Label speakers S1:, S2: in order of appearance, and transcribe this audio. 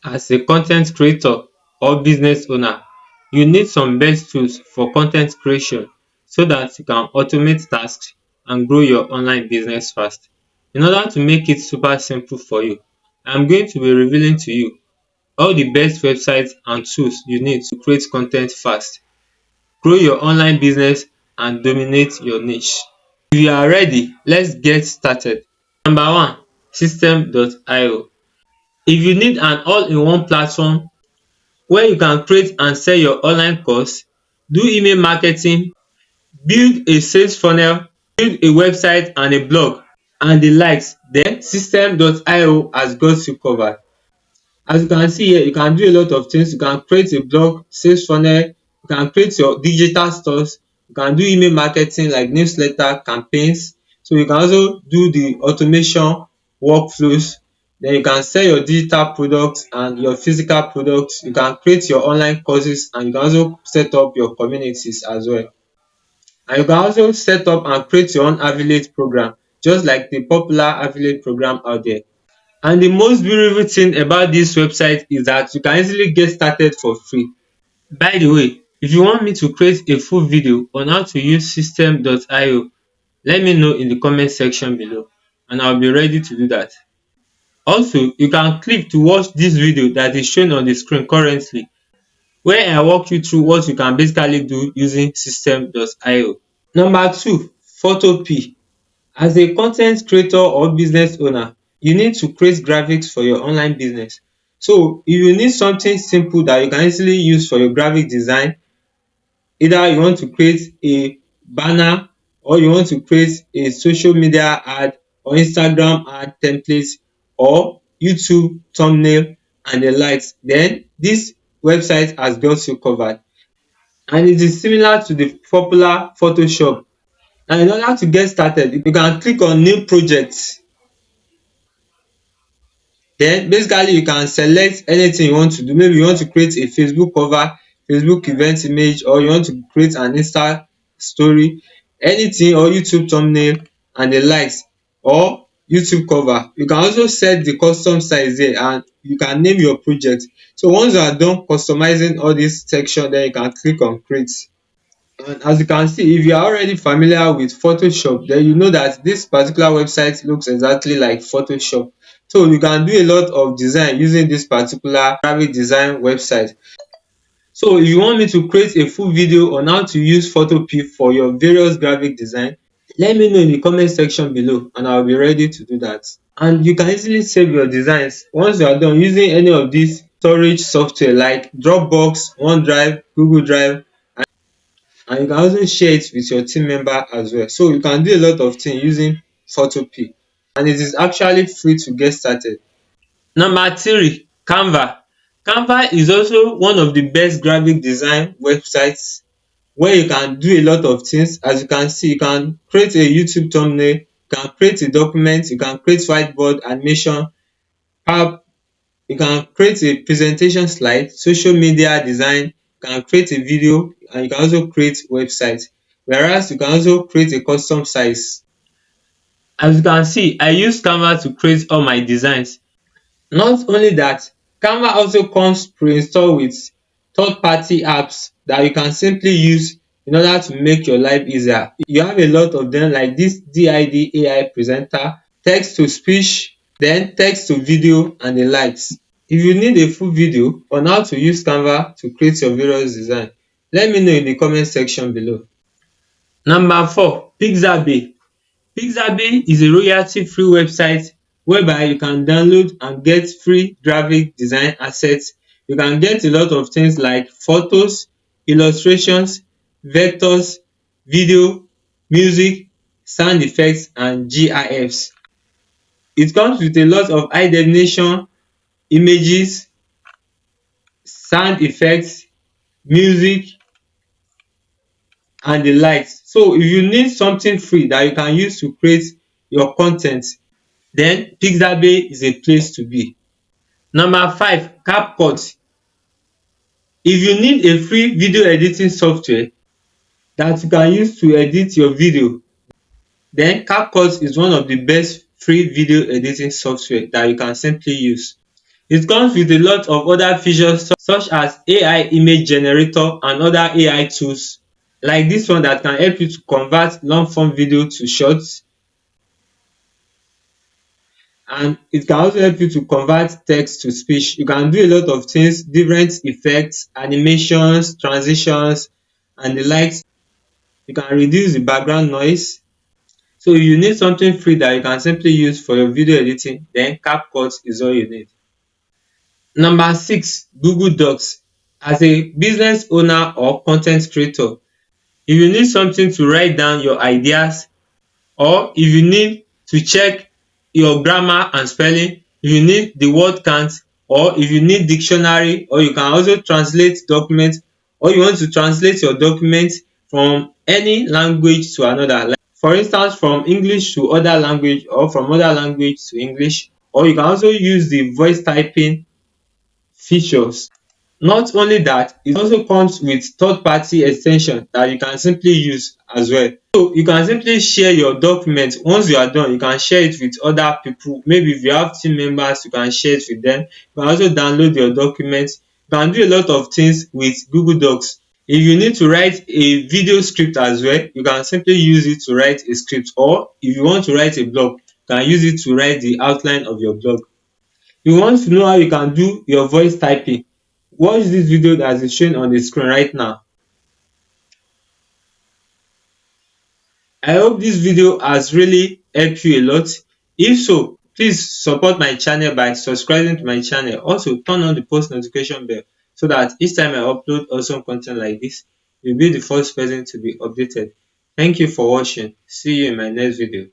S1: As a content creator or business owner, you need some best tools for content creation so that you can automate tasks and grow your online business fast. In order to make it super simple for you, I'm going to be revealing to you all the best websites and tools you need to create content fast, grow your online business and dominate your niche. If you are ready, let's get started. Number one, system.io. If you need an all-in-one platform where you can create and sell your online course, do email marketing, build a sales funnel, build a website and a blog and the likes, then system.io has got you covered. As you can see here, you can do a lot of things. You can create a blog, sales funnel, you can create your digital stores, you can do email marketing like newsletter, campaigns. So you can also do the automation workflows. Then you can sell your digital products and your physical products. You can create your online courses and you can also set up your communities as well. And you can also set up and create your own affiliate program, just like the popular affiliate program out there. And the most beautiful thing about this website is that you can easily get started for free. By the way, if you want me to create a full video on how to use system.io, let me know in the comment section below and I'll be ready to do that. Also, you can click to watch this video that is shown on the screen currently, where I walk you through what you can basically do using system.io. Number two, Photopea. As a content creator or business owner, you need to create graphics for your online business. So if you need something simple that you can easily use for your graphic design, either you want to create a banner or you want to create a social media ad or Instagram ad template or YouTube thumbnail and the likes, then this website has got you covered. And it is similar to the popular Photoshop. And in order to get started, you can click on new projects. Then basically you can select anything you want to do. Maybe you want to create a Facebook cover, Facebook event image, or you want to create an Insta story, anything, or YouTube thumbnail and the likes, or YouTube cover. You can also set the custom size there and you can name your project. So once you are done customizing all this section, then you can click on create. And as you can see, if you are already familiar with Photoshop, then you know that this particular website looks exactly like Photoshop. So you can do a lot of design using this particular graphic design website. So if you want me to create a full video on how to use Photopea for your various graphic design, let me know in the comment section below and I'll be ready to do that. And you can easily save your designs once you are done using any of these storage software like Dropbox, OneDrive, Google Drive, and you can also share it with your team member as well. So you can do a lot of things using Photopea and it is actually free to get started. Number three, Canva. Canva is also one of the best graphic design websites where you can do a lot of things. As you can see, you can create a YouTube thumbnail, you can create a document, you can create whiteboard animation, you can create a presentation slide, social media design, you can create a video and you can also create website. Whereas you can also create a custom size. As you can see, I use Canva to create all my designs. Not only that, Canva also comes pre-installed with third-party apps that you can simply use in order to make your life easier. You have a lot of them like this DID AI presenter, text to speech, then text to video and the likes. If you need a full video on how to use Canva to create your various design, let me know in the comment section below. Number four, Pixabay. Pixabay is a royalty-free website whereby you can download and get free graphic design assets. You can get a lot of things like photos, illustrations, vectors, video, music, sound effects and GIFs. It comes with a lot of high definition images, sound effects, music and the likes. So if you need something free that you can use to create your content, then Pixabay is a place to be. Number five, Capcut. If you need a free video editing software that you can use to edit your video, then Capcut is one of the best free video editing software that you can simply use. It comes with a lot of other features such as AI image generator and other AI tools like this one that can help you to convert long form video to shorts, and it can also help you to convert text to speech. You can do a lot of things, different effects, animations, transitions and the likes. You can reduce the background noise. So if you need something free that you can simply use for your video editing, then Capcut is all you need. Number 6, Google Docs. As a business owner or con ten t creator, if you need something to write down your ideas, or if you need to check your grammar and spelling, if you need the word count, or if you need dictionary, or you can also translate document, or you want to translate your document from any language to another, like for instance from English to other language or from other language to English, or you can also use the voice typing features. Not only that, it also comes with third party ex ten sion that you can simply use as well. So you can simply share your document. Once you are done, you can share it with other people. Maybe if you have team members, you can share it with them. You can also download your document. You can do a lot of things with Google Docs. If you need to write a video script as well, you can simply use it to write a script, or if you want to write a blog, you can use it to write the outline of your blog. You want to know how you can do your voice typing? Watch this video that is showing on the screen right now. I hope this video has really helped you a lot. If so, please support my channel by subscribing to my channel. Also turn on the post notification bell so that each time I upload awesome content like this, you'll be the first person to be updated. Thank you for watching. See you in my next video.